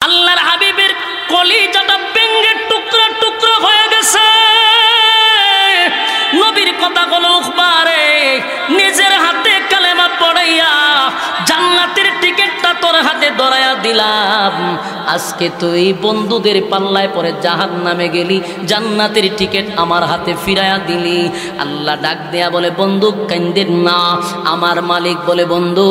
আল্লাহর হাবিবের কলিজাটা ভেঙে টুকরা টুকরা হয়ে গেছে। নবীর কথা হলো উকবা রে, নিজের হাতে কালেমা পড়াইয়া জান্নাতের টিকেটটা তোর হাতে ধরাইয়া দিলাম। আজকে তুই বন্ধুদের পাল্লায় পরে জাহান্নামে গেলি, জান্নাতের টিকিট আমার হাতে ফিরাইয়া দিলি। আল্লাহ ডাক দেয়া বলে, বন্ধু কান্দেন না। আমার মালিক বলে, বন্ধু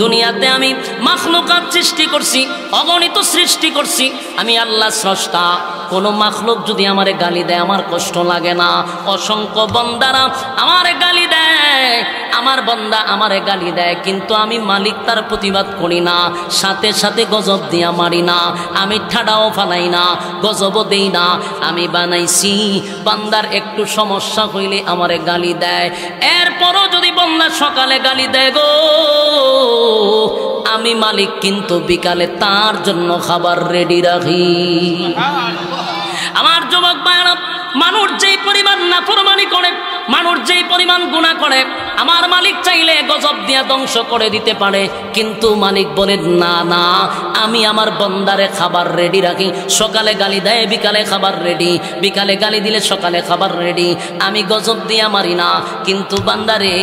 দুনিয়াতে আমি মাখলুকাত সৃষ্টি করছি, অগণিত সৃষ্টি করছি, আমি আল্লাহ স্রষ্টা। কোনো মাখলুক যদি আমারে গালি দেয় আমার কষ্ট লাগে না। অসংখ্য বান্দারা আমারে গালি দেয়, আমার বান্দা আমারে গালি দেয়, কিন্তু আমি মালিক তার প্রতিবাদ করি না, সাথে সাথে গজব দিয়া মারি না, আমি ঠাডাও ফালাই না, গজবও দেই না। আমি বানাইছি বান্দার একটু সমস্যা হইলে আমারে গালি দেয়, এরপরও যদি বান্দা সকালে গালি দেয় গো, আমি মালিক কিন্তু বিকালে তার জন্য খাবার রেডি রাখি। আমার যুবক ভাইরা, মানুষ যেই পরিমাণ নাফরমানি করে, মানুষ যেই পরিমাণ গুনাহ করে, আমার মালিক চাইলে গজব দিয়া ধ্বংস করে দিতে পারে, কিন্তু মালিক বলে না না, আমি আমার বান্দারে খাবার রেডি রাখি। সকালে গালি দেয়, বিকালে খাবার রেডি, বিকালে গালি দিলে সকালে খাবার রেডি, আমি গজব দিয়া মারি না। কিন্তু বান্দারে,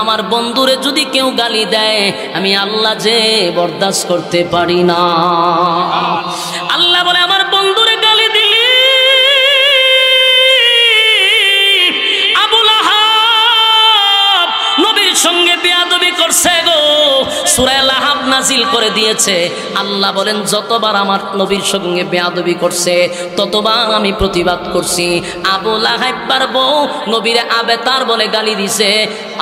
আমার বন্ধুরে যদি কেউ গালি দেয়, আমি আল্লাহ যে বরদাস্ত করতে পারি না। আল্লাহ বলে, আমার বন্ধুরে গালি দিলি, সঙ্গে বেয়াদবি করছে গো, সূরা লাহাব নাজিল করে দিয়েছে। আল্লাহ বলেন, যতবার আমার নবীর সঙ্গে বেয়াদবি করছে ততবার আমি প্রতিবাদ করছি। আবু লাহাব বউ নবীরে আবেতার বলে গালি দিছে,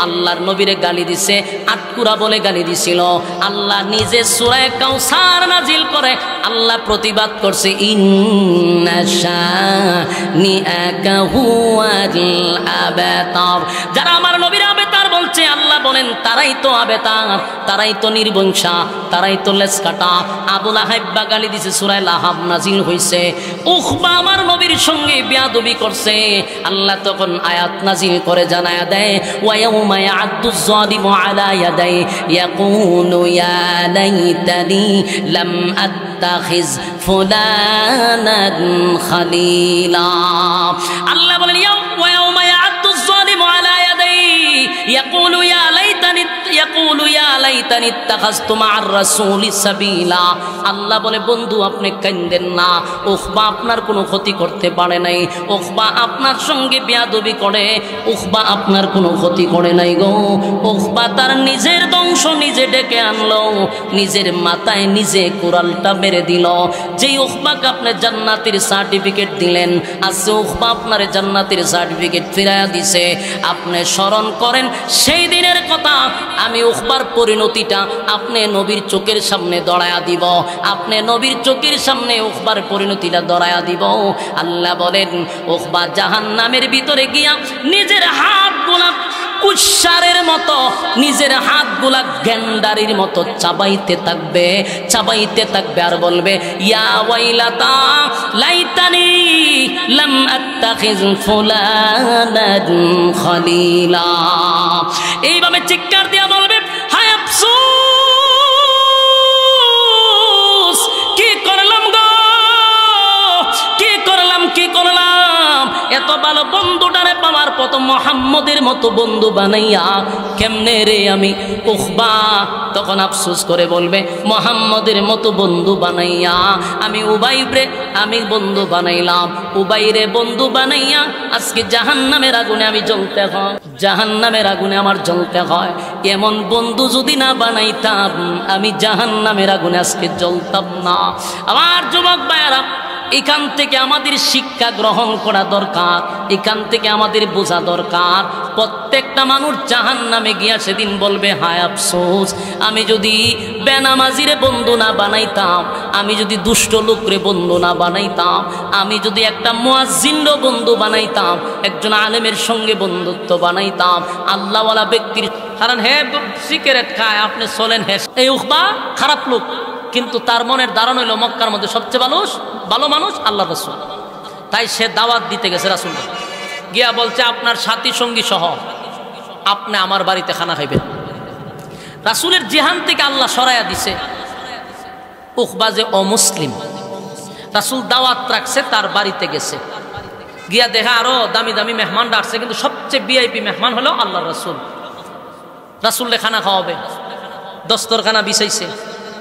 আল্লাহর নবীরে গালি দিছে আটকুরা বলে গালি দিছিল। আল্লাহ নিজে সূরা কাউসার নাজিল করে আল্লাহ প্রতিবাদ করছে, ইন্না শানিআকা হুয়াল আবতার। যারা আমার নবীর আবেতার বলছে, আল্লাহ বলেন তারাই তো আবেতার, তারাই তো নির্বংশা, তারাই তো লেজ কাটা। আবু লাহাব গালি দিছে, সূরা লাহাব নাজিল হইছে। উকবা আমার নবীর সঙ্গে বেয়াদবি করছে, আল্লাহ তখন আয়াত নাজিল করে জানায়া দেয়, ওয়া ইয়াউমা ইয়া'আদ্দুজ যালিমু আলা ইয়াদাই ইয়াকুলু ইয়া লাইতানি লাম আত্তাখিজ ফুলানান খালিলা। আল্লাহ বলেন, ওয়া ইয়াউমা ইয়া'আদ্দুজ যালিমু আলা ইয়াদাই ইয়াকুলু ইয়া লাইতানি ইত্তাখাযতু মা'আর রাসূলি সাবিলা। আল্লাহ বলে, বন্ধু আপনি কাঁদেন না, উকবা আপনার কোনো ক্ষতি করতে পারে নাই, উকবা আপনার সঙ্গে বেয়াদবি করে, উকবা আপনার কোনো ক্ষতি করে নাই গো। উকবা তার নিজের ধ্বংস নিজে ডেকে আনলো, নিজের মাথায় নিজে কোরালটা মেরে দিল। যেই উকবাকে আপনি জান্নাতের সার্টিফিকেট দিলেন, আজকে উকবা আপনার জান্নাতের সার্টিফিকেট ফিরাইয়া দিছে। আপনি স্মরণ করেন সেই দিনের কথা, আমি উকবার পরিণতিটা আপনি নবীর চোখের সামনে দড়ায়া দিব, আপনি নবীর চোখের সামনে উকবার পরিণতিটা দড়ায়া দিব। আল্লাহ বলেন, উকবা জাহান্নামের ভিতরে গিয়া নিজের হাতগুলা কুশারের মতো, নিজের হাতগুলা গেন্ডারির মতো চাবাইতে থাকবে, চাবাইতে থাকবে, আর বলবে, ইয়া ওয়াইলাতা লাইতানি লাম আত্তাখিজ ফুলানান খালিলা। এইভাবে চিৎকার দিয়া বলবে, হায় আফসোস, কি করলাম গো, কি করলাম, কি করলাম, এত ভালো বন্ধুটারে পাওয়ার পর মুহাম্মদের মতো বন্ধু বানাইয়া কেমনে রে আমি। উকবা তখন আফসোস করে বলবে, মুহাম্মদের মতো বন্ধু বানাইয়া আমি উবাইরে আমি বন্ধু বানাইলাম, উবাইরে বন্ধু বানাইয়া আজকে জাহান্নামের আগুনে আমি জ্বলতে হয়, জাহান্নামের আগুনে আমার জ্বলতে হয়। এমন বন্ধু যদি না বানাইতাম আমি জাহান্নামের আগুনে আজকে জ্বলতাম না। আমার যুবক ভাইয়েরা, এখান থেকে আমাদের শিক্ষা গ্রহণ করা দরকার, এখান থেকে আমাদের বোঝা দরকার। প্রত্যেকটা মানুষ জাহান্নামে গিয়া সেদিন বলবে, হায় আফসোস, আমি যদি বেনামাজিরে বন্ধু না বানাইতাম, আমি যদি দুষ্ট লোকরে বন্ধু না বানাইতাম, আমি যদি একটা মুয়াজ্জিনরে বন্ধু বানাইতাম, একজন আলেমের সঙ্গে বন্ধুত্ব বানাইতাম, আল্লাহওয়ালা ব্যক্তির। কারণ হে সিগারেট খায়, আপনি চলেন, হে এই উকবা খারাপ লোক, কিন্তু তার মনের ধারণা হইল মক্কার মধ্যে সবচেয়ে ভালো মানুষ আল্লাহ রাসূল। তাই সে দাওয়াত দিতে গেছে রাসূল গিয়া, বলছে আপনার সাথী সঙ্গী সহ আপনি আমার বাড়িতে খানা খাইবেন। রাসূলের জিহান থেকে আল্লাহ সরাইয়া দিছে। উকবা যে অমুসলিম, রাসূল দাওয়াত রাখছে, তার বাড়িতে গেছে, গিয়া দেখা আরো দামি দামি মেহমান ডাকছে, কিন্তু সবচেয়ে ভিআইপি মেহমান হলো আল্লাহর রাসূল। রাসূলকে খানা খাওয়াবে, দস্তরখানা বিছাইছে,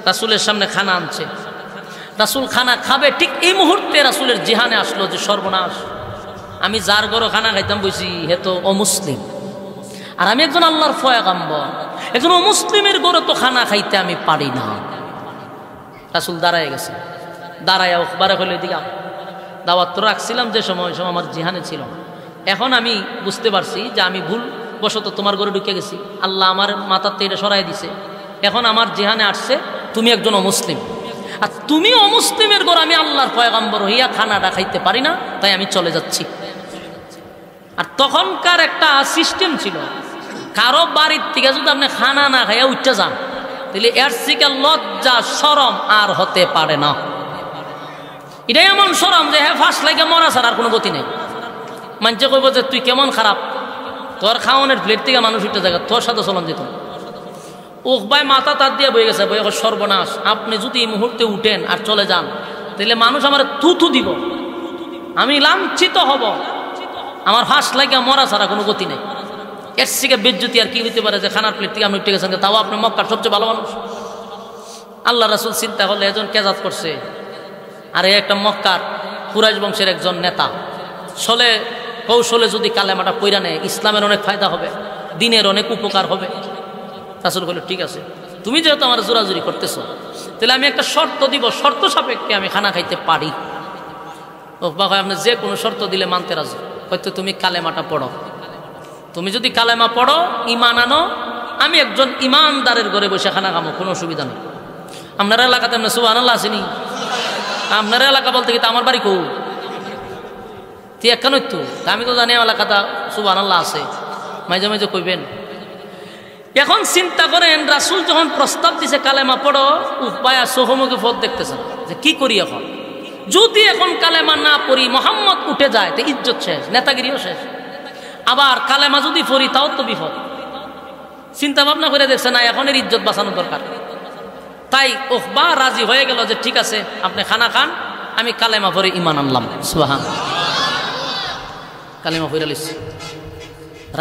রাসূলের সামনে খানা আনছে, রাসূল খানা খাবে। ঠিক এই মুহূর্তে রাসূলের জিহানে আসলো যে সর্বনাশ, আমি যার ঘরে খানা খাইতাম বসি হে তো অমুসলিম, আর আমি একজন আল্লাহর পয়গম্বর, একজন অমুসলিমের ঘরে তো খানা খাইতে আমি পারি না। রাসূল দাঁড়ায় গেছে, দাঁড়ায় ওখবারে হলে দিকে দাওয়াত তো রাখছিলাম যে সময়, ওই সময় আমার জিহানে ছিল। এখন আমি বুঝতে পারছি যে আমি ভুল বশত তোমার ঘরে ঢুকে গেছি, আল্লাহ আমার মাথাতে এটা সরাই দিছে। এখন আমার জিহানে আসছে তুমি একজন অমুসলিম, আর তুমি অমুসলিমের ঘরে আমি আল্লাহর পয়গম্বর হইয়া খানাটা খাইতে পারি না, তাই আমি চলে যাচ্ছি। আর তখনকার একটা সিস্টেম ছিল, কারো বাড়ির থেকে যদি আপনি খানা না খাইয়া উঠতে যান, তাহলে এর থেকে লজ্জা শরম আর হতে পারে না। এটাই এমন শরম যে হ্যাঁ ফাঁস লাগে মরা ছাড়া আর কোনো গতি নেই। মানুষে কইব যে তুই কেমন খারাপ, তোর খাওয়ানোর প্লেট থেকে মানুষ উঠতে জায়গা তোর সাথে চলন যেত। ও ভাই মাথা তার দিয়ে বয়ে গেছে, বয়ে সর্বনাশ, আপনি যদি এই মুহূর্তে উঠেন আর চলে যান তাহলে মানুষ আমার থুথু দিব, আমি লাঞ্ছিত হব, আমার ফাঁস লাগে মরা ছাড়া কোনো গতি নেই। এর থেকে বেজ্জতি আর কি হইতে পারে যে খানার প্লেট থেকে আপনি উঠে গেছেন, তাও আপনি মক্কার সবচেয়ে ভালো মানুষ। আল্লাহ রাসূল চিন্তা করলে এজন কেজাত করছে, আর একটা মক্কার কুরাইশ বংশের একজন নেতা, ছলে কৌশলে যদি কালেমাটা পইরা নেয় ইসলামের অনেক ফায়দা হবে, দিনের অনেক উপকার হবে। রাসূল বলল ঠিক আছে, তুমি যেহেতু আমার জোরাজুরি করতেছ, তাহলে আমি একটা শর্ত দিব, শর্ত সাপেক্ষে আমি খানা খাইতে পারি। ও বাবা আপনি যে কোনো শর্ত দিলে মানতে রাজি। হয়তো তুমি কালেমাটা পড়ো, তুমি যদি কালেমা পড়ো ইমান আনো, আমি একজন ইমানদারের ঘরে বসে খানা খামো, কোনো অসুবিধা নেই। আপনার এলাকাতে আপনার সুবহানাল্লাহ আসেনি? আপনার এলাকা বলতে কি আমার বাড়ি কৌ তুই একখান তো, আমি তো জানি এলাকাটা সুবহানাল্লাহ আছে, মাঝে মাঝে কইবেন। এখন চিন্তা করেন রাসূল যখন প্রস্তাব দিছে কালেমা পড়ো, উপায়া চোখমুখে পথ দেখতেছেন যে কি করি এখন। যদি এখন কালেমা না পড়ি মোহাম্মদ উঠে যায় তো ইজ্জত শেষ, নেতাগিরিও শেষ। আবার কালেমা যদি পড়ি তাও তো বিপদ। চিন্তা ভাবনা করে দেখছে না এখনের ইজ্জত বাঁচানো দরকার। তাই ওখবা রাজি হয়ে গেল যে ঠিক আছে আপনি খানা খান, আমি কালেমা পড়ে ইমান আনলাম। সুবহানাল্লাহ, কালেমা পড়ে লিখছি।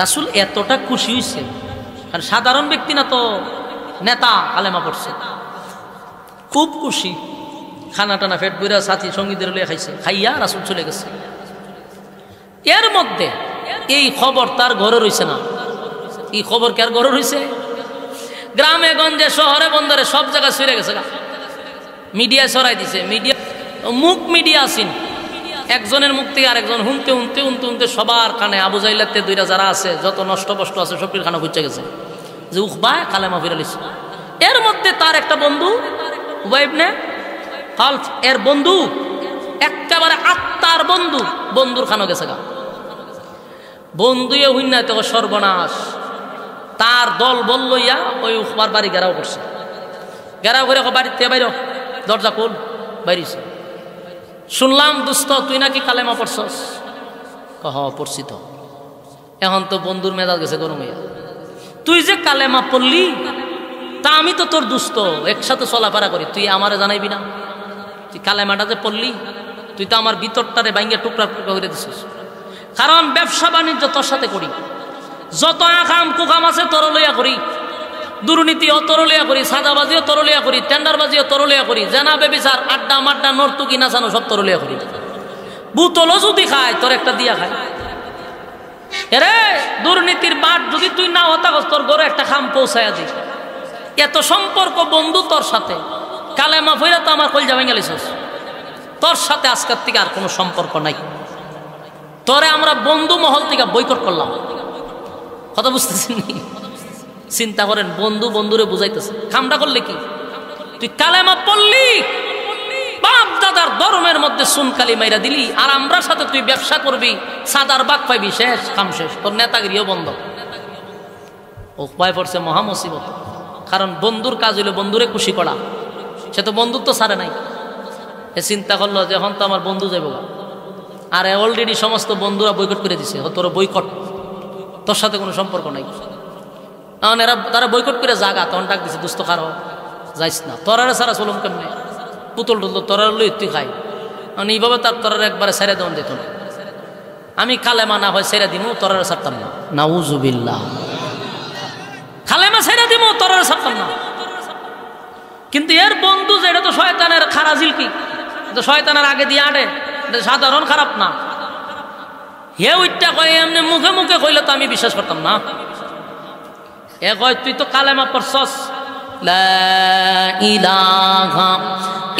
রাসূল এতটা খুশি হয়েছে, আর সাধারণ ব্যক্তি না তো, নেতা কালেমা পড়ছে, খুব খুশি। খানা টানা পেট বইরা সাথী সঙ্গীদের লিয়ে খাইছে, খাইয়া রাসূল চলে গেছে। এর মধ্যে এই খবর তার ঘরে রইছে না। এই খবর কার ঘরে রইছে? গ্রামে গঞ্জে শহরে বন্দরে সব জায়গায় ছড়িয়ে গেছে, মিডিয়া ছড়াই দিছে। মিডিয়া মুখ মিডিয়া আসিন, একজনের মুখ থেকে আরেকজন হুনতে হুনতে হুনতে হুনতে সবার কানে, আবু জাইলাতে দুইটা যারা আছে যত নষ্ট কষ্ট আছে সবটির খানা বুঝে গেছে যে উখবা কালেমা পড়ে লিছে। এর মধ্যে তার একটা বন্ধু উবাই ইবনে খালফ, এর বন্ধু একেবারে আত্মার বন্ধু, বন্ধুর খানো গেছে গা। বন্ধুয়ে হইনা তো সর্বনাশ, তার দল বলল ইয়া ওই উখবার বাড়ি ঘেরাও করছে। ঘেরাও করে বাড়িতে বাইর, দরজা খোল, বাইরিছে। শুনলাম দোস্ত তুই নাকি কালেমা পড়ছস? কহ পড়ছি তো। এখন তো বন্ধুর মেজাজ গেছে গরম হইয়া, তুই যে কালেমা পড়লি তা আমি তো তোর দুস্থ, একসাথে চলাফেরা করি, তুই আমারে জানাইবি না? তুই কালেমাটা যে পড়লি, তুই তো আমার ভিতরটারে ভাঙ্গিয়া টুকরা টুকরা করে দিছিস। কারণ ব্যবসা বাণিজ্য তোর সাথে করি, যত আকাম কুকাম আছে তোর লইয়া করি, দুর্নীতিও তোর লইয়া করি, সাদাবাজিও তোর লইয়া করি, টেন্ডারবাজিও তোর লইয়া করি, জেনা বেবিচার আড্ডা মাড্ডা নর্তুকি নাচানো সব তোর লইয়া করি। বুতলও যদি খায় তোর একটা দিয়া খায়। এরে দুর্নীতির বাট যদি তুই না হতাগস তোর ঘরে একটা খাম পৌঁছায়া দিই। এত সম্পর্ক বন্ধু তোর সাথে, কালেমা ভইরা তো আমার কলজা ভেঙে লিছিস। তোর সাথে আজকের থেকে আর কোনো সম্পর্ক নাই, তোরে আমরা বন্ধু মহল থেকে বয়কট করলাম। কথা বুঝতেছেন? চিন্তা করেন, বন্ধু বন্ধুরে বুঝাইতেছে। কামটা করলে কি? তুই কালেমা পড়লি, বাপ দাদার ধর্মের মধ্যে সুনকালি মাইরা দিলি, আর আমরা সাথে তুই ব্যবসা করবি, সাদার বাক পাইবি, শেষ কাম শেষ, তোর নেতাগিরিও বন্ধ। ও পায় পড়ছে মহা মুসিবত। কারণ বন্ধুর কাজ হইলো বন্ধুরে খুশি করা, সে তো বন্ধুত্ব ছাড়ে নাই। এ চিন্তা করলো যে এখন তো আমার বন্ধু যাইব, আর অলরেডি সমস্ত বন্ধুরা বয়কট করে দিছে, তোর বয়কট, তোর সাথে কোনো সম্পর্ক নাই। এখন এরা তারা বয়কট করে জাগা, তখন ডাক দিছে দোস্ত খারো যাইস না, তোরারে সারা চলুন কেমনে, পুতুল টুতুল তোরার লই তুই খাই, এইভাবে তার তোরার একবারে ছেড়ে দেওয়া যেত না। আমি কালেমা না হয় ছেড়ে দিব, তোরার ছাড়তাম না। নাউজুবিল্লাহ। কালেমা ছেড়ে দিব, তোরার ছাড়তাম না। কিন্তু এর বন্ধু যে এটা তো শয়তানের খারাজিল, কি এটা শয়তানের আগে দিয়ে আটে, এটা সাধারণ খারাপ না। হে ওইটা কয় এমনি মুখে মুখে কইলে তো আমি বিশ্বাস করতাম না। এ কয় তুই তো কালেমা পড়ছস, লা ইলাহা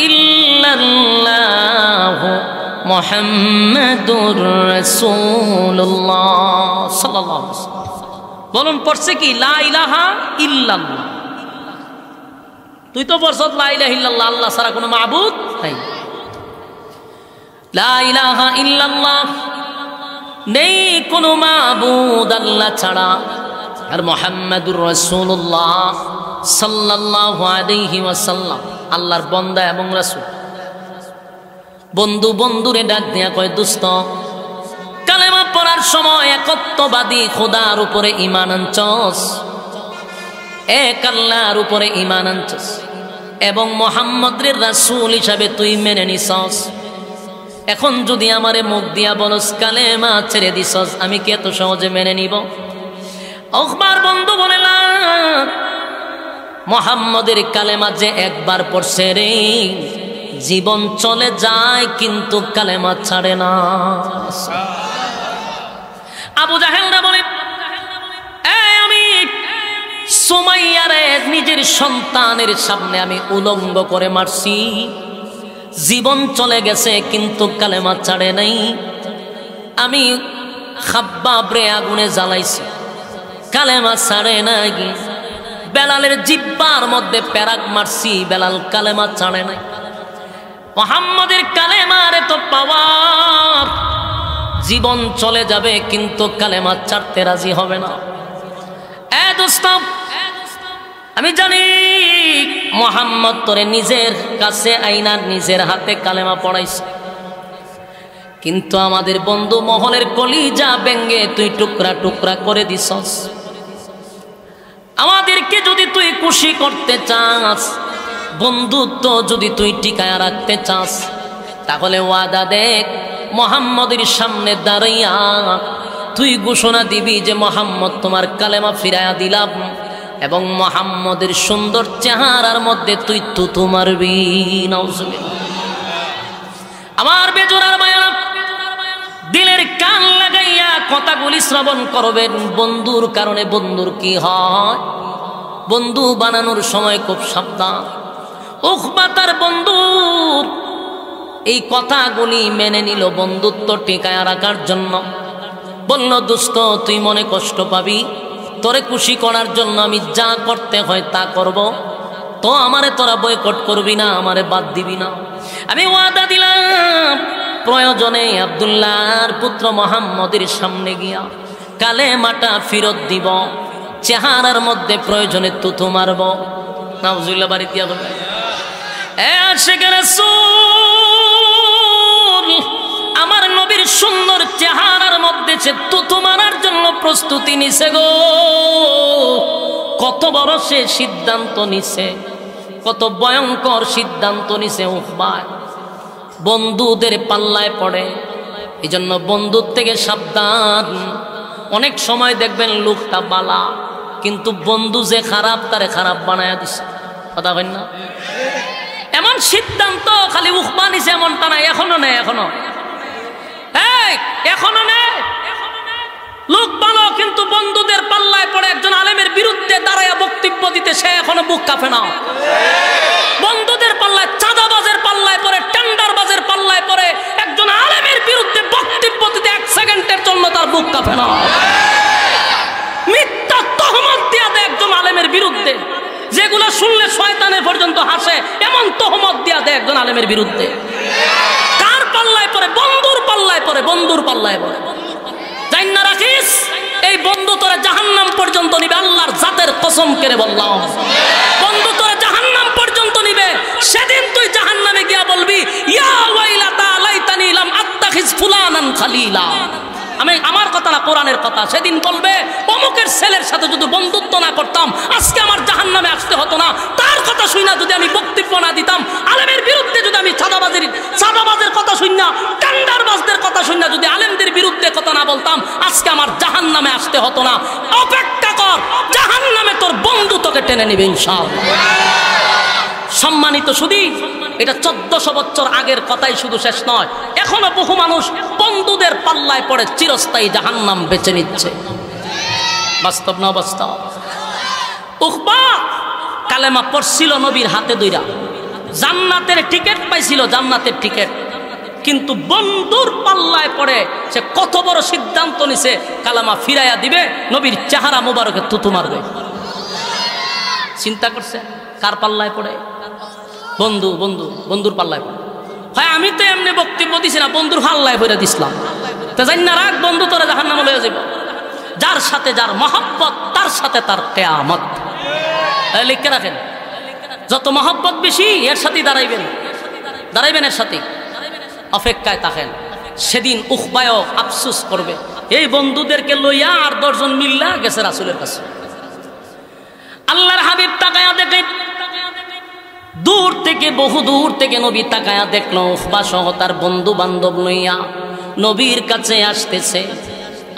ইল্লাল্লাহু মুহাম্মাদুর রাসূলুল্লাহ সাল্লাল্লাহু আলাইহি ওয়াসাল্লাম। বলুন পড়ছে কি লা ইলাহা ইল্লাল্লাহ। তুই তো পড়ছস লা ইলাহা ইল্লাল্লাহ, আল্লাহ ছাড়া কোনো মাবুদ নাই। লা ইলাহা ইল্লাল্লাহ, নেই কোনো মাবুদ আল্লাহ ছাড়া। আর মুহাম্মাদুর রাসূলুল্লাহ সাল্লাল্লাহু আলাইহি ওয়াসাল্লাম আল্লাহর বান্দা এবং রাসূল। বন্ধু বন্ধুরে ডাক দিয়া কয়, দোস্ত কালেমা পড়ার সময় একত্ববাদী খোদার উপরে ঈমান আনছস, এক আল্লাহর উপরে ঈমান আনছস এবং মুহাম্মদের রাসূল হিসাবে তুই মেনে নিছস। এখন যদি আমারে মুখ দিয়া বলস কালেমা ছেড়ে দিছস, আমি কি এত সহজে মেনে নিব? ওখবার বন্ধু বলে না, মুহাম্মদের কালেমা যে একবার পড়ছে রে, জীবন চলে যায় কিন্তু কালেমা ছাড়ে না। আবু জাহেলরা বলে, আমি সুমাইয়ারে নিজের সন্তানের সামনে আমি উলঙ্গ করে মারছি, জীবন চলে গেছে কিন্তু কালেমা ছাড়ে নাই। আমি খাব্বাবরে আগুনে জ্বালাইছি, কালেমা ছাড়ে নাই। বেলালের জিব্বার মধ্যে প্যারাক মারছি, বেলাল কালেমা ছাড়ে নাই। মুহাম্মদের কালেমার এত পাওয়ার, জীবন চলে যাবে কিন্তু কালেমা ছাড়তে রাজি হবে না। এ দোস্ত, আমি জানি মুহাম্মদ তোরে নিজের কাছে আইনা নিজের হাতে কালেমা পড়াইছে, কিন্তু আমাদের বন্ধু মহলের কলিজা ভেঙ্গে তুই টুকরা টুকরা করে দিছস। আমাদেরকে যদি তুই খুশি করতে চাস, বন্ধুত্ব যদি তুই টিকায় রাখতে চাস, তাহলে ওয়াদা দেখ, মুহাম্মদের সামনে দাঁড়াইয়া তুই ঘোষণা দিবি যে মুহাম্মদ তোমার কালেমা ফিরাইয়া দিলাম, এবং মুহাম্মদের সুন্দর চেহারার মধ্যে তুই তুতু মারবি। নাউজুবিল্লাহ। আমার বেজোরার মায়া, দিলের কান লাগাইয়া কথাগুলি শ্রবণ করবেন। বন্ধুর কারণে বন্ধুর কি হয়, বন্ধু বানানোর সময় খুব সাবধান। উখবা তার বন্ধুর এই কথাগুলি মেনে নিল বন্ধুত্ব টিকায় রাখার জন্য। বলল, দোস্ত তুই মনে কষ্ট পাবি, তোরে খুশি করার জন্য আমি যা করতে হয় তা করব, তো আমারে তোরা বয়কট করবি না, আমারে বাদ দিবি না। আমি ওয়াদা দিলাম, প্রয়োজনে আব্দুল্লাহর পুত্র মুহাম্মদের সামনে গিয়া কালেমাটা ফেরত দিব, চেহারার মধ্যে প্রয়োজনে তুতু মারব। নাউজুবিল্লাহ। বাড়ি দিয়া বলবে, এ আশিক রাসূল, আমার নবীর সুন্দর চেহারার মধ্যে সে তুতু মারার জন্য প্রস্তুতি নিছে গো। কত বড় সে সিদ্ধান্ত নিছে, কত ভয়ঙ্কর সিদ্ধান্ত নিছে। উখবা বন্ধুদের পাল্লায় পড়ে, এই জন্য বন্ধুর থেকে সাবধান। অনেক সময় দেখবেন লোকটা বালা, কিন্তু বন্ধু যে খারাপ তারে খারাপ বানায় দিছে। কথা হয় না? এমন সিদ্ধান্ত খালি উখবা নিছে এমনটা নাই, এখনো নেই, এখনো এখনো নেই। লোক ভালো কিন্তু বন্ধুদের পাল্লায় পড়ে একজন আলেমের বিরুদ্ধে দাঁড়ায় বক্তব্য দিতে সে এখনো বুক কাঁপে না। বন্ধুদের পাল্লায়, চাঁদাবাজের পাল্লায় পড়ে, টেন্ডারবাজের পাল্লায় পড়ে একজন আলেমের বিরুদ্ধে বক্তব্য দিতে 1 সেকেন্ডের জন্য তার বুক কাঁপে না। মিথ্যা তহমত দিয়া দেয় একজন আলেমের বিরুদ্ধে, যেগুলো শুনলে শয়তানে পর্যন্ত হাসে, এমন তহমত দিয়া দেয় একজন আলেমের বিরুদ্ধে। কার পাল্লায় পড়ে? বন্ধুর পাল্লায় পড়ে, বন্ধুর পাল্লায় পড়ে। জান না রাখিস, এই বন্ধু তোরা জাহান্নাম পর্যন্ত নিবে। আল্লাহর জাতের কসম করে বললাম, বন্ধু তোরা জাহান্নাম পর্যন্ত নিবে। সেদিন তুই জাহান্নামে গিয়া বলবি, ইয়া ওয়াইলাতা লাইতানি লাম আত্তাখিজ ফুলানান খালিলা। আমার কথা না, কোরআনের কথা। সেদিন বলবে, অমুকের ছেলের সাথে যদি বন্ধুত্ব না করতাম আজকে আমার জাহান্নামে আসতে হতো না। তার কথা শুনা যদি আমি বক্তব্য না দিতাম, আলেমের বিরুদ্ধে যদি আমি চাঁদাবাজের কথা শুনি আসতে হতো না। অপেক্ষা কর, জাহান্নামে তোর বন্ধু তোকে টেনে নিবে ইনশাআল্লাহ। সম্মানিত শুধু এটা 1400 বছর আগের কথাই শুধু শেষ নয়, এখনো বহু মানুষ বন্ধুদের পাল্লায় পড়ে চিরস্থায়ী জাহান্নাম বেছে নিচ্ছে। বাস্তব না বাস্তব? উকবা কালেমা পড়ছিল নবীর হাতে ধইরা, জান্নাতের টিকিট পাইছিল, জান্নাতের টিকিট, কিন্তু বন্ধুর পাল্লায় পড়ে সে কত বড় সিদ্ধান্ত নিছে, কালেমা ফিরাইয়া দিবে, নবীর চেহারা মুবারকে থুতু মারবে। চিন্তা করছে কার পাল্লায় পড়ে? বন্ধুর পাল্লায় পড়ে। হয় আমি তো এমনি বক্তব্য দিছি না, বন্ধুর পাল্লায় পড়ে দিছিলাম। তো জানি না রাখ, বন্ধু তোরা জাহান্নামে লয়ে যাবে। যার সাথে যার মহব্বত তার সাথে তার কিয়ামত। লিখে রাখেন, যত মহব্বত বেশি এর সাথেই দাঁড়াইবেন এর সাথে। অপেক্ষায় থাকেন, সেদিন উখবায়ও আফসোস করবে, এই বন্ধুদেরকে লইয়া আর 10 জন মিল্লা গেছে রাসূলের কাছে। আল্লাহর হাবিব তাকায়া দেখে, দূর থেকে, বহু দূর থেকে নবী তাকায়া দেখলো উখবা সহ তার বন্ধু বান্ধব লইয়া নবীর কাছে আসতেছে।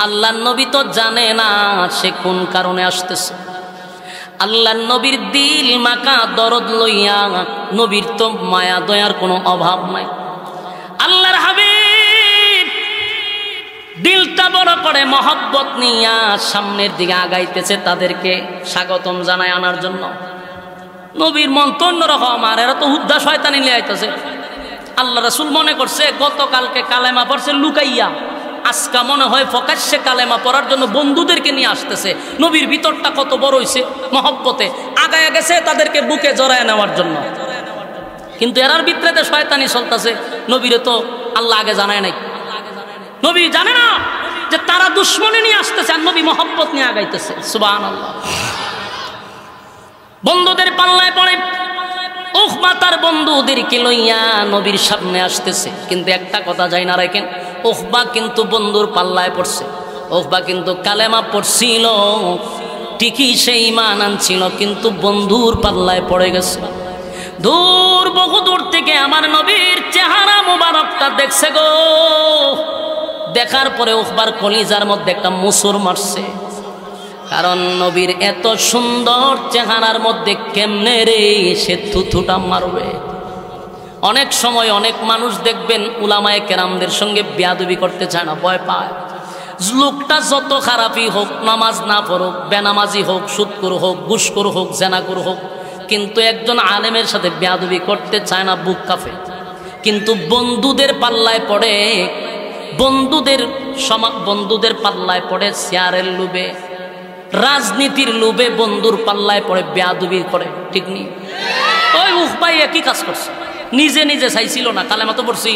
আল্লাহর নবী তো জানে না সে কোন কারণে আসতেছে। আল্লাহর নবীর দিল মাকা দরদ লইয়া, নবীর তো মায়া দয়ার কোনো অভাব নাই। আল্লাহর হাবিব দিলটা বড় করে মহব্বত নিয়া সামনের দিকে আগাইতেছে, তাদেরকে স্বাগতম জানায় আনার জন্য। নবীর মন তো অন্যরকম, আর এরা তো হুদ্দা শয়তানি নিয়ে আইতেছে। আল্লাহ রাসূল মনে করছে গতকালকে কালেমা পড়ছে লুকাইয়া, আজকা মনে হয় প্রকাশ্যে কালেমা পড়ার জন্য বন্ধুদেরকে নিয়ে আসতেছে। নবীর ভিতরটা কত বড় হইছে, মহব্বতে আগায়া গেছে তাদেরকে বুকে জড়ায় নেওয়ার জন্য। কিন্তু এরার ভিতরে শয়তানি চলতেছে, নবীরে তো আল্লাহ আগে জানায় নাই। নবী জানে না যে তারা দুশ্মনী নিয়ে আসতেছে, আর নবী মহব্বত নিয়ে আগাইতেছে। সুবহানাল্লাহ। বন্ধুদের পাল্লায় পড়ে উখবা তার বন্ধুদেরকে লইয়া নবীর সামনে আসতেছে। কিন্তু একটা কথা যাই না রাখেন, উখবা কিন্তু বন্ধুর পাল্লায় পড়ছে, উখবা কিন্তু কালেমা পড়ছিল, ঠিকই সেই ঈমান আনছিল, কিন্তু বন্ধুর পাল্লায় পড়ে গেছে। দূর, বহু দূর থেকে আমার নবীর চেহারা মুবারকটা দেখছে গো। দেখার পরে উখবার কলিজার মধ্যে একটা মুসুর মারছে, কারণ নবীর এত সুন্দর চেহারার মধ্যে কেমনে রে সে থুথুটা মারবে। অনেক সময় অনেক মানুষ দেখবেন উলামায়ে কেরামদের সঙ্গে বেয়াদবি করতে চায় না, ভয় পায়। লোকটা যত খারাপই হোক, নামাজ না পড়ুক, বেনামাজি হোক, সুদখোর হোক, ঘুষখোর হোক, জেনাখোর হোক, কিন্তু একজন আলেমের সাথে বেয়াদবি করতে চায় না, বুক কাঁপে। কিন্তু বন্ধুদের পাল্লায় পড়ে, বন্ধুদের পাল্লায় পড়ে চেয়ারের লোভে, রাজনীতির লোভে বন্ধুর পাল্লায় পড়ে বেয়াদবি করে। ঠিক নেই? ওই উখবাই একই কাজ করছে, নিজে নিজে চাইছিল না, কালেমা তো পড়ছি,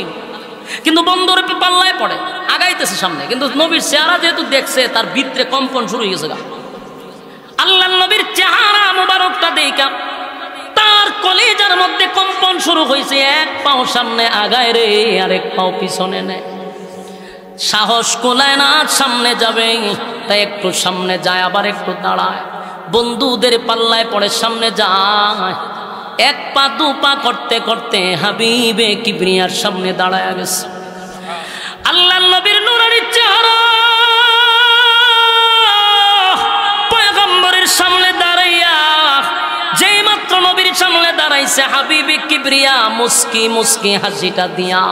কিন্তু বন্ধুর পাল্লায় পড়ে আগাইতেছে সামনে। কিন্তু নবীর চেহারা যেহেতু দেখছে, তার ভিতরে কম্পন শুরু হয়ে গেছে। আল্লাহ নবীর চেহারা মুবারকটা দেখা তার কলিজার মধ্যে কম্পন শুরু হয়েছে। এক পাও সামনে আগায় রে, আরেক পাও পিছনে নেয়। সাহস কোলায় না সামনে যাবে, তাই একটু সামনে যায়, আবার একটু দাঁড়ায়। বন্ধুদের পাল্লায় পড়ে সামনে যায়, এক পা দু পা করতে করতে হাবিবে কিবরিয়ার সামনে দাঁড়ায় গেছে। আল্লাহ নবীর নূরানি চেহারা পয়গম্বরের সামনে দাঁড়াইয়া, যেই মাত্র নবীর সামনে দাঁড়াইছে, হাবিবে কিবরিয়া মুস্কি মুস্কি হাসিটা দিয়া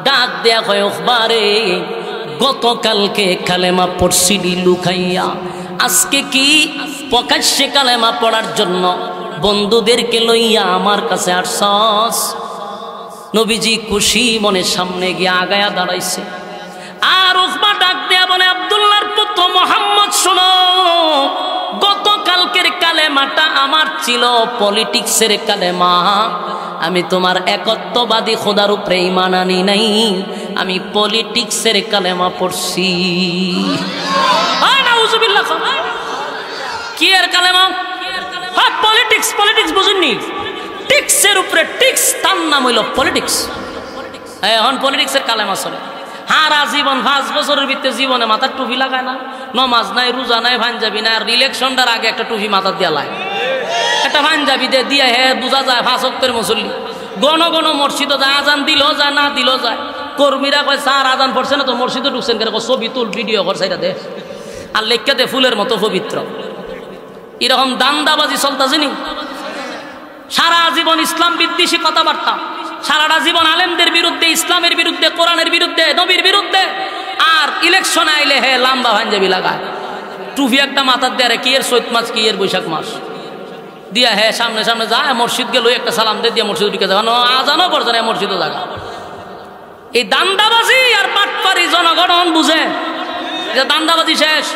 ডাক দেয়া হয়, উখবারে গতকালকে কালেমা পড়ছিলি লুকাইয়া, আজকে কি প্রকাশ্যে কালেমা পড়ার জন্য বন্ধুদেরকে লইয়া আমার কাছে আসছস? নবীজি খুশি মনে সামনে গিয়ে আগায়া দাঁড়াইছে। আর উখবা ডাক দেয়া বলে, আব্দুল্লাহর পুত্র মুহাম্মদ শোনো, গতকালকের কালেমাটা আমার ছিল পলিটিক্সের কালেমা। আমি তোমার একত্ববাদী খোদার উপরে ঈমান আনি নাই, আমি পলিটিক্সের কালেমা পড়ছি। নাউজুবিল্লাহ। কি এর কালেমা? পলিটিক্স। পলিটিক্স বুঝুননি? টিক্সের উপরে টিক্স, তার নাম হইল পলিটিক্স। এখন পলিটিক্সের কালেমা চলে। হারা জীবন 5 বছরের ভিতরে জীবনে মাথার টুপি লাগায় না, নমাজ নাই, রোজা নাই, পাঞ্জাবি নাই। আর ইলেকশনটার আগে একটা টুপি মাথার দিয়া লাগে, একটা পাঞ্জাবি দিয়ে বোঝা যায় 5 ওয়াক্তের মুসল্লি। গণ মসজিদে যায়, আজান দিলেও যায়, না দিলেও যায়। কর্মীরা কয় স্যার আজান পড়ছে না তো, মসজিদে ঢুকছেন কেন? ছবি তুল, ভিডিও কর, সেটা দে। আর লেখাতে ফুলের মতো পবিত্র। এরকম দান্দাবাজি চলতেছে নি? সারা জীবন ইসলাম বিদ্বেষী কথাবার্তা, সারাটা জীবন আলেমদের বিরুদ্ধে, ইসলামের বিরুদ্ধে, কোরআনের বিরুদ্ধে, নবীর বিরুদ্ধে। আর ইলেকশন আইলে হে লাম্বা পাঞ্জাবি লাগায়, টুপি একটা মাথার দেয়, কি এর চৈত মাস, কি এর বৈশাখ মাস দিয়া হে সামনে সামনে যায়, মসজিদ গেল একটা সালাম দিয়ে মসজিদ ঢুকে যাওয়া, আজানও পড়ছে না মসজিদও জায়গা। এই দান্দাবাজি আর পাটপারি জনগণ বুঝে যে দান্দাবাজি শেষ।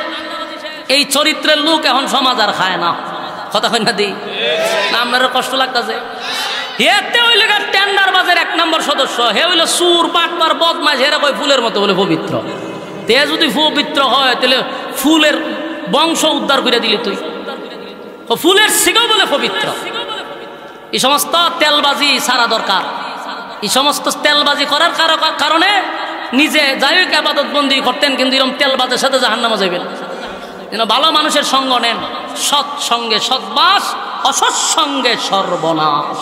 এই চরিত্রের লোক এখন সমাজ আর খায় না। কথা হয় না দিই না? আপনার কষ্ট লাগতেছে? এতে হইলে টেন্ডার বাজের 1 নম্বর সদস্য, হে হইল সুর পাটপার বদমাশ, হেরা কই ফুলের মতো বলে পবিত্র। তে যদি পবিত্র হয় তাহলে ফুলের বংশ উদ্ধার করে দিলি তুই। ফুলের সিগও বলে পবিত্র। এই সমস্ত তেলবাজি সারা দরকার। এই সমস্ত তেলবাজি করার কারণে নিজে যাই হোক আবাদত বন্দি করতেন, কিন্তু এরকম তেলবাজের সাথে জাহান্নামে যাবেন। যেন ভালো মানুষের সঙ্গ নেন, সৎ সঙ্গে সৎবাস, অসৎ সঙ্গে সর্বনাশ।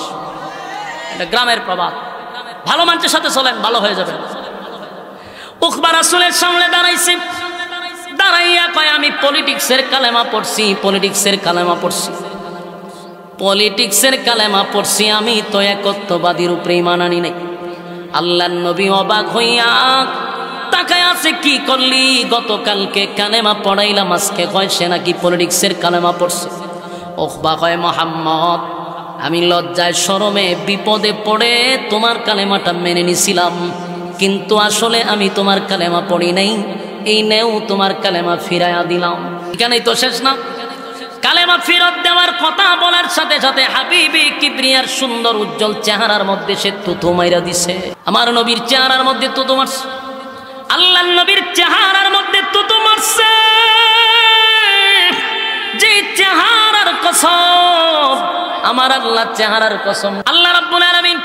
এটা গ্রামের প্রবাদ। ভালো মানুষের সাথে চলেন, ভালো হয়ে যাবেন। উকবা রাসূলের সামনে দাঁড়াইছে, দাঁড়াইয়া কয় আমি পলিটিক্সের কালেমা পড়ছি, পলিটিক্সের কালেমা পড়ছি, পলিটিক্সের কালেমা পড়ছি, আমি তো একত্ববাদীর উপরে ঈমান আনি নাই। আল্লাহর নবী অবাক হইয়া তাকায় আছে, কি করলি? গতকালকে কালেমা পড়াইলাম, আজকে কয় সে নাকি পলিটিক্সের কালেমা পড়ছে। উকবা কয় মুহাম্মদ, আমি লজ্জায় শরমে বিপদে পড়ে তোমার কালেমাটা মেনে নিছিলাম, কিন্তু আসলে আমি তোমার কালেমা পড়ি নাই, এই নেও তোমার কালেমা ফিরাইয়া দিলাম। এখানেই তো শেষ না? কালেমা ফেরত দেওয়ার কথা বলার সাথে সাথে হাবিবে কিবরিয়ার সুন্দর উজ্জ্বল চেহারার মধ্যে সে তুতু মাইরা দিছে। আমার নবীর চেহারার মধ্যে তুতু মারছে, আল্লাহর নবীর চেহারার মধ্যে তুতু মারছে। যে চেহারার কসম, আমার আল্লাহ চেহারার কসম, আল্লাহ রাব্বুল আলামিন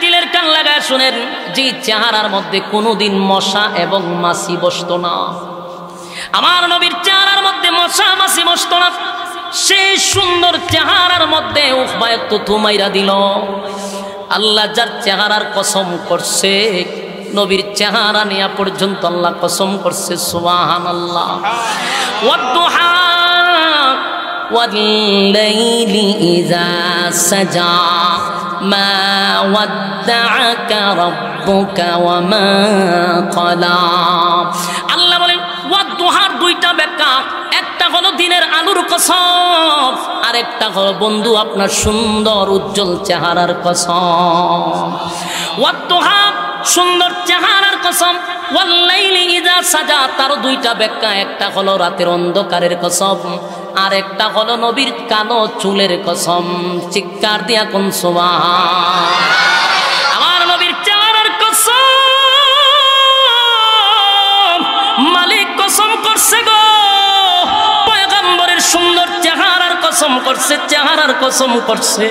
দিলের কান লাগায় শুনেন, যে চেহারার মধ্যে কোনোদিন মশা এবং মাছি বসতো না, আমার নবীর চেহারার মধ্যে মশা মাছি বসতো না, সেই সুন্দর চেহারার মধ্যে উকবা তুতু মাইরা দিল। আল্লাহ যার চেহারার কসম করছে, নবীর চেহারা নেয়া পর্যন্ত আল্লাহ কসম করছে। সুবহানাল্লাহ। ওয়াদ-দুহা ওয়াল-লাইলি ইযা সাজা মা ওয়াদ্দাআকা রাব্বুকা ওয়া মা ক্বালা। আল্লাহ বলেন ওয়াদ-দুহার দুইটা ব্যাখ্যা, একটা হলো দিনের আলোর কসম, আর একটা হলো বন্ধু আপনার সুন্দর উজ্জ্বল চেহারার কসম। ওয়াদ-দুহা সুন্দর চেহারার কসম, ওয়াল-লাইলি ইযা সাজা তার দুইটা ব্যাখ্যা, একটা হলো রাতের অন্ধকারের কসম, আর একটা হলো নবীর কালো চুলের কসম। চিৎকার দিয়া কোন সুবহান। আমার নবীর চেহারার কসম, মালিক কসম করছে গো, পয়গম্বরের সুন্দর চেহারার কসম করছে, চেহারার কসম করছে,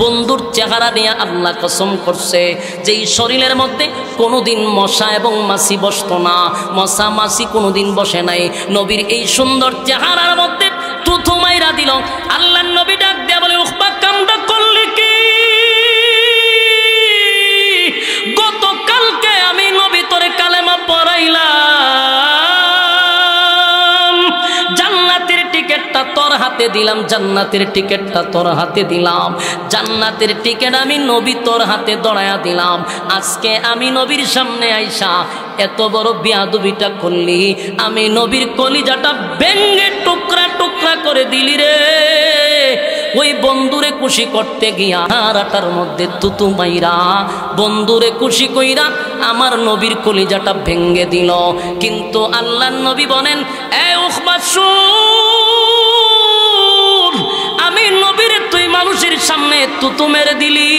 বন্ধুর চেহারা নিয়ে আল্লাহ কসম করছে, যেই শরীরের মধ্যে কোনোদিন মশা এবং মাছি বসতো না, মশা মাছি কোনোদিন বসে নাই, নবীর এই সুন্দর চেহারার মধ্যে থুথু মাইরা দিল। আল্লাহর নবী ডাক দিয়া বলে, উকবা কামটা করলি কি? গতকালকে আমি নবী তোরে কালেমা পড়াইলাম, জান্নাতের টিকেটটা তোর হাতে দিলাম, জান্নাতের টিকেটটা তোর হাতে দিলাম, জান্নাতের টিকেট আমি নবী তোর হাতে দড়ায়া দিলাম। আজকে আমি নবীর সামনে আইসা এত বড় বিয়াদবিটা করলি, আমি নবীর কলিজাটা ভেঙে টুকরা টুকরা করে দিলি রে। ওই বন্ধুরে খুশি করতে গিয়া হারাটার মধ্যে তুতু মাইরা বন্ধুরে খুশি কইরা আমার নবীর কলিজাটা ভেঙে দিল। কিন্তু আল্লাহর নবী বলেন, এ উকবা শুন, আমি নবীরে তুই মানুষের সামনে তুতু মেরে দিলি,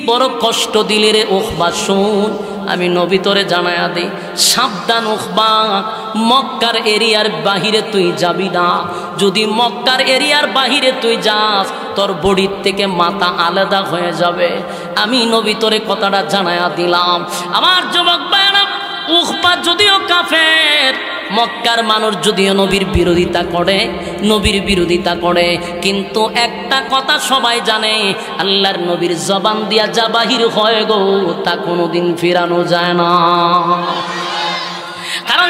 বড় কষ্ট দিলি রে উকবা। শুন, আমি নবী তোরে জানায়া দেই, সাবধান উকবা, মক্কার এরিয়ার বাহিরে তুই যাবি না। যদি মক্কার এরিয়ার বাহিরে তুই যাস, তোর বডির থেকে মাথা আলাদা হয়ে যাবে। আমি নবী তোরে কথাটা জানায়া দিলাম। আমার যুবক ভাইরা, উকবা যদিও কাফের, মক্কার মানুষ যদিও নবীর বিরোধিতা করে, নবীর বিরোধিতা করে, কিন্তু একটা কথা সবাই জানে, আল্লাহর নবীর জবান দিয়া যা বাহির হয় গো, তা কোনোদিন ফিরানো যায় না। কারণ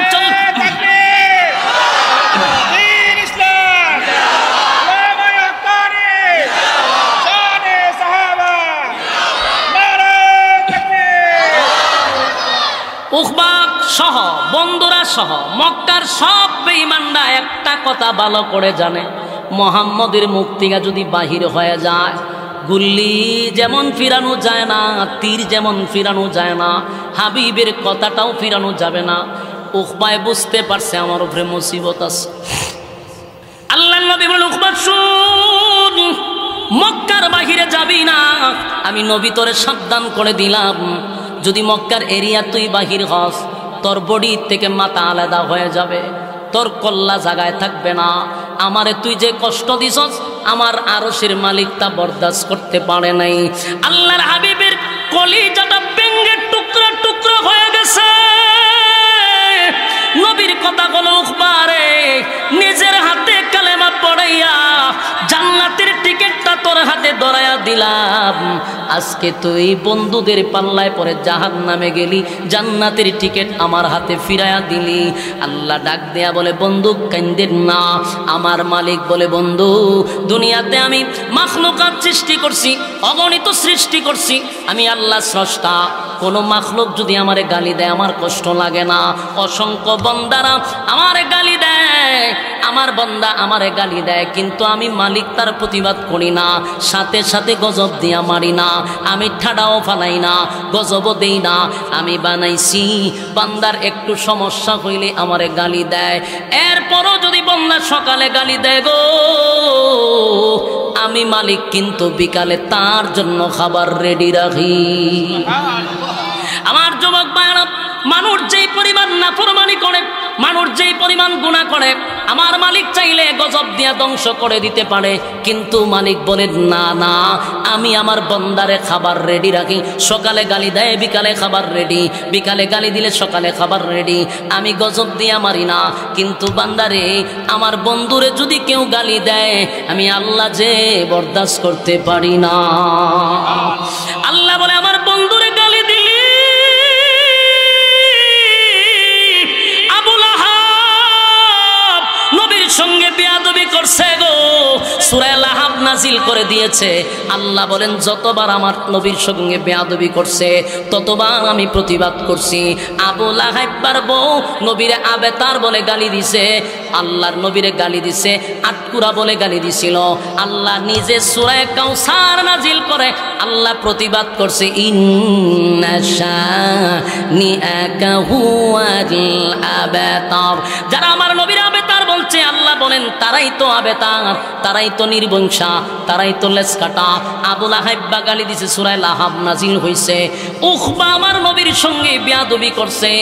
উকবা সহ বন্ধুরা সহ মক্কার সব বেঈমানরা একটা কথা ভালো করে জানে, মুহাম্মদের মুখ থেকে যদি বাহির হয়ে যায়, গুল্লি যেমন ফিরানো যায় না, তীর যেমন ফিরানো যায় না, হাবিবের কথাটাও ফিরানো যাবে না। উকবায় বুঝতে পারছে আমার উপরে মুসিবত আছে। আল্লাহর নবী বলেন, উকবা শুন, মক্কার বাহিরে যাবি না, আমি নবী তোরে সাবধান করে দিলাম। যদি মক্কার এরিয়া তুই বাহির হস, তোর বডি থেকে মাথা আলাদা হয়ে যাবে, তোর কল্লা জায়গায় থাকবে না। আমারে তুই যে কষ্ট দিছস, আমার আরশের মালিক তা বরদাস্ত করতে পারে নাই। আল্লাহর হাবিবের কলিজাটা ভেঙে টুকরা টুকরা হয়ে গেছে। নবীর কথা হলো, উকবা রে, নিজের হাতে কালেমা পড়াইয়া জান্নাতের টিকিটটা তোর হাতে ধরাইয়া দিলাম। আজকে তুই বন্ধুদের পাল্লায় পরে জাহান্নামে গেলি, জান্নাতের টিকিট আমার হাতে ফিরাইয়া দিলি। আল্লাহ ডাক দেয়া বলে, বন্ধু কান্দেন না। আমার মালিক বলে, বন্ধু দুনিয়াতে আমি মাখলুকাত সৃষ্টি করছি, অগণিত সৃষ্টি করছি, আমি আল্লাহ স্রষ্টা। কোনো মাখলুক যদি আমারে গালি দেয় আমার কষ্ট লাগে না। অসংখ্য বান্দারা আমারে গালি দেয়, আমার বান্দা আমারে গালি দেয়, কিন্তু আমি মালিক তার প্রতিবাদ করি না, সাথে সাথে গজব দিয়া মারি না, আমি ঠাডাও ফালাই না, গজবও দেই না। আমি বানাইছি বান্দার একটু সমস্যা হইলে আমারে গালি দেয়, এরপরও যদি বান্দা সকালে গালি দেয় গো, আমি মালিক কিন্তু বিকালে তার জন্য খাবার রেডি রাখি। আমার যুবক ভাইরা, মানুষ যেই পরিমাণ নাফরমানি করে, মানুষ যেই পরিমাণ গুনাহ করে, আমার মালিক চাইলে গজব দিয়া ধ্বংস করে দিতে পারে, কিন্তু মালিক বলে না না, আমি আমার বান্দারে খাবার রেডি রাখি। সকালে গালি দেয়, বিকালে খাবার রেডি, বিকালে গালি দিলে সকালে খাবার রেডি। আমি গজব দিয়া মারি না, কিন্তু বান্দারে, আমার বন্ধুরে যদি কেউ গালি দেয়, আমি আল্লাহ যে বরদাস্ত করতে পারি না। আল্লাহ বলে, আমার বন্ধুরে গালি দিলি, সঙ্গে বেয়াদবি করছে গো, সূরা লাহাব নাজিল করে দিয়েছে। আল্লাহ বলেন, যতবার আমার নবীর সঙ্গে বেয়াদবি করছে ততবার আমি প্রতিবাদ করছি। আবু লাহাব বউ নবীরে আবেতার বলে গালি দিছে, আল্লাহর নবীরে গালি দিছে আটকুরা বলে গালি দিছিল। আল্লাহ নিজে সূরা কাউসার নাজিল করে আল্লাহ প্রতিবাদ করছে, ইন্না শানিআকা হুয়াল আবাতার। যারা আমার নবীর আবেতার বলছে, আল্লাহ বলেন তারাই তো আবেতার, তারাই তো নির্বংশা, তারাই তো লেজ কাটা। আবু লাহাব গালি দিছে, সূরা লাহাব নাজিল হইছে। উকবা আমার নবীর সঙ্গে বেয়াদবি করছে,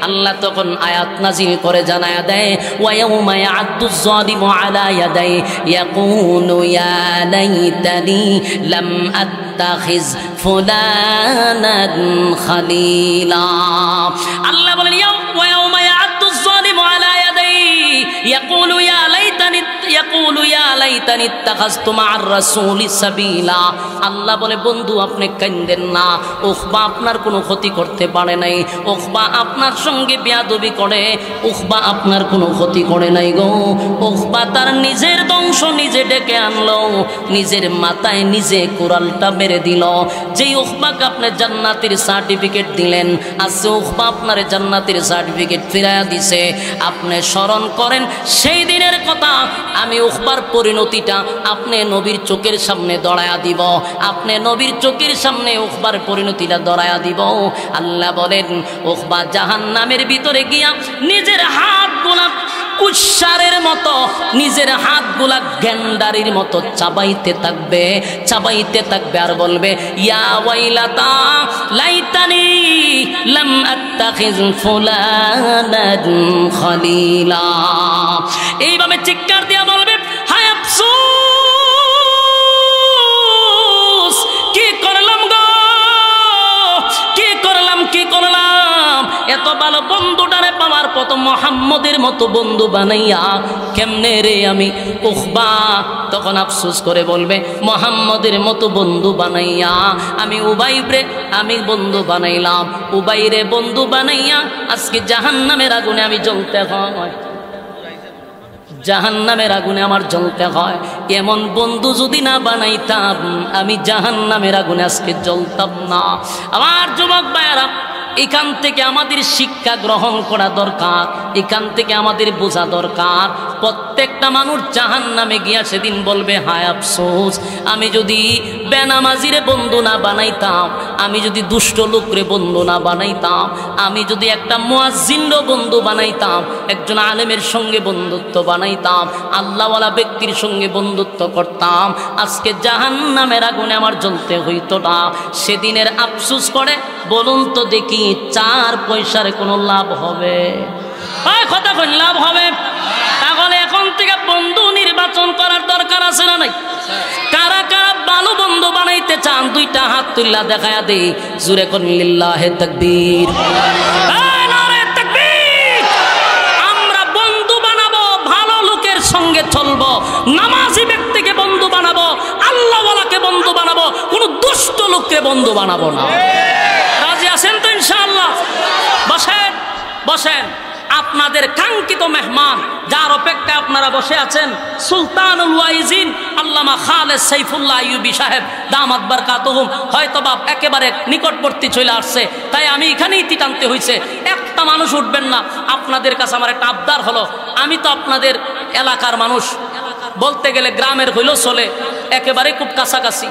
আল্লাহ তখন আয়াত নাজিল করে জানায়া দেয়, ওয়া ইয়াউমা ইয়া'আদ্দুজ যালিমু আলা ইয়াদাই ইয়াকুলু ইয়া লাইতানি লাম আত্তাখিজ ফুলানান খালিলা। আল্লাহ বলেন, ওয়া ইয়াউমা ইয়া'আদ্দুজ যালিমু আলা ইয়াদাই ইয়াকুলু ইয়া লাইতানি ইত্তাখাযতু মা'আর রাসূলি সাবিলা। আল্লাহ বলে, বন্ধু আপনি কাঁদেন না, উকবা আপনার কোনো ক্ষতি করতে পারে নাই, উকবা আপনার সঙ্গে বেয়াদবি করে, উকবা আপনার কোনো ক্ষতি করে নাই গো। উকবা তার নিজের ধ্বংস নিজে ডেকে আনলো, নিজের মাথায় নিজে কোরালটা মেরে দিল। যেই উকবাকে আপনি জান্নাতের সার্টিফিকেট দিলেন, আজকে উকবা আপনার জান্নাতের সার্টিফিকেট ফিরাইয়া দিছে। আপনি স্মরণ করেন সেই দিনের কথা, আমি উকবার পরিণতিটা আপনি নবীর চোখের সামনে দড়ায়া দিব, আপনি নবীর চোখের সামনে উকবার পরিণতিটা দড়ায়া দিব। আল্লাহ বলেন, উকবা জাহান্নামের ভিতরে গিয়া নিজের হাতগুলা কুশারের মতো, নিজের হাতগুলা গেন্ডারির মতো চাবাইতে থাকবে, চাবাইতে থাকবে, আর বলবে, ইয়া ওয়াইলাতা লাইতানি লাম আত্তাখিজ ফুলানান খালিলা। এইভাবে চিৎকার দিয়া বলবে, হায় আফসোস, কি করলাম গো, কি করলাম, কি করলাম। এত ভালো বন্ধুটারে পাওয়ার পর মুহাম্মদের মতো বন্ধু বানাইয়া কেমনে রে আমি উকবা তখন আফসোস করে বলবে, মুহাম্মদের মতো বন্ধু বানাইয়া আমি উবাইরে আমি বন্ধু বানাইলাম, উবাইরে বন্ধু বানাইয়া আজকে জাহান্নামের আগুনে আমি জ্বলতে হয়, জাহান্নামের আগুনে আমার জ্বলতে হয়। এমন বন্ধু যদি না বানাইতাম আমি জাহান্নামের আগুনে আজকে জ্বলতাম না। আমার যুবক ভাইয়েরা, এখান থেকে আমাদের শিক্ষা গ্রহণ করা দরকার, এখান থেকে আমাদের বোঝা দরকার। প্রত্যেকটা মানুষ জাহান্নামে গিয়া সেদিন বলবে, হায় আফসোস, আমি যদি বেনামাজিরে বন্ধু না বানাইতাম, আমি যদি দুষ্ট লোকরে বন্ধু না বানাইতাম, আমি যদি একটা মুয়াজ্জিনরে বন্ধু বানাইতাম, একজন আলেমের সঙ্গে বন্ধুত্ব বানাইতাম, আল্লাহওয়ালা ব্যক্তির সঙ্গে বন্ধুত্ব করতাম, আজকে জাহান্নামের আগুনে আমার জ্বলতে হইতো না। সেদিনের আফসোস করে বলুন তো দেখি, 4 পয়সার কোনো লাভ হবে? কথা কই লাভ হবে? তাহলে এখন থেকে বন্ধু নির্বাচন করার দরকার আছে না নাই? কারা কারা ভালো বন্ধু বানাইতে চান 2টা হাত তুল্লা দেখায়া দে, জোরে কোন লিল্লাহে তাকবীর। নারে তাকবীর। আমরা বন্ধু বানাবো, ভালো লোকের সঙ্গে চলবো, নামাজি ব্যক্তিকে বন্ধু বানাবো, আল্লাহওয়ালাকে বন্ধু বানাবো, কোনো দুষ্ট লোককে বন্ধু বানাবো না। রাজি আছেন তো ইনশাআল্লাহ? বসেন বসেন। আপনাদের কাঙ্ক্ষিত মেহমান যার অপেক্ষায় আপনারা বসে আছেন, সুলতানুল ওয়াইজিন আল্লামা খালেদ সাইফুল্লাহ আইয়ুবী সাহেব দামাত বারকাতুহুম হয়তোবা একেবারে নিকটবর্তী চলে আসছে, তাই আমি এখানেই টানতে হয়েছে। একটা মানুষ উঠবেন না। আপনাদের কাছে আমার একটা আবদার হলো, আমি তো আপনাদের এলাকার মানুষ, বলতে গেলে গ্রামের হইলেও চলে, একেবারে খুব কাছাকাছি।